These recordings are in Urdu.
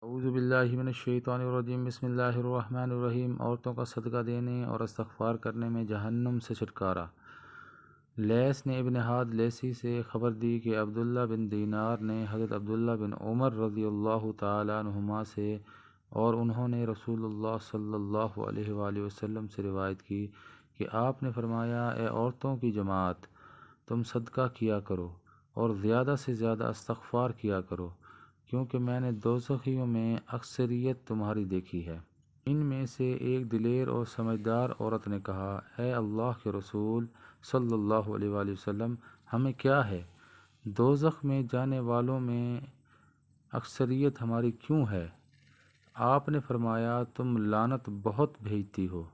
اعوذ باللہ من الشیطان الرجیم، بسم اللہ الرحمن الرحیم۔ عورتوں کا صدقہ دینے اور استغفار کرنے میں جہنم سے چھٹکارا۔ لیث نے ابن حاد لیثی سے خبر دی کہ عبداللہ بن دینار نے حضرت عبداللہ بن عمر رضی اللہ تعالیٰ عنہما سے اور انہوں نے رسول اللہ صلی اللہ علیہ وآلہ وسلم سے روایت کی کہ آپ نے فرمایا، اے عورتوں کی جماعت، تم صدقہ کیا کرو اور زیادہ سے زیادہ استغفار کیا کرو، کیونکہ میں نے دوزخیوں میں اکثریت تمہاری دیکھی ہے۔ ان میں سے ایک دلیر اور سمجھدار عورت نے کہا، اے اللہ کے رسول صلی اللہ علیہ وآلہ وسلم، ہمیں کیا ہے؟ دوزخ میں جانے والوں میں اکثریت ہماری کیوں ہے؟ آپ نے فرمایا، تم لعنت بہت بھیجتی ہو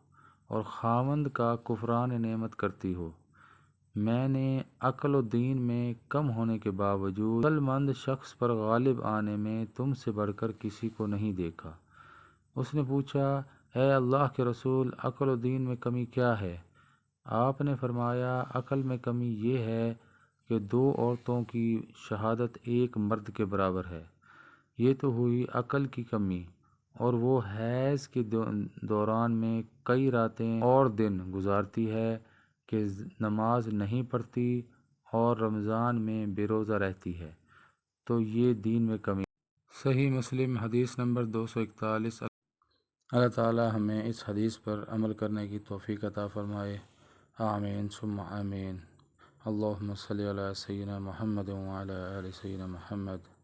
اور خاوند کا کفران نعمت کرتی ہو۔ میں نے عقل و دین میں کم ہونے کے باوجود عقل مند شخص پر غالب آنے میں تم سے بڑھ کر کسی کو نہیں دیکھا۔ اس نے پوچھا، اے اللہ کے رسول، عقل و دین میں کمی کیا ہے؟ آپ نے فرمایا، عقل میں کمی یہ ہے کہ دو عورتوں کی شہادت ایک مرد کے برابر ہے۔ یہ تو ہوئی عقل کی کمی، اور وہ حیض کے دوران میں کئی راتیں اور دن گزارتی ہے کہ نماز نہیں پڑھتی اور رمضان میں بے روزہ رہتی ہے، تو یہ دین میں کمی۔ صحیح مسلم حدیث نمبر 241۔ اللہ تعالی ہمیں اس حدیث پر عمل کرنے کی توفیق عطا فرمائے، آمین ثم آمین۔ اللہم صلی علی سیدنا محمد وعلی آل سیدنا محمد۔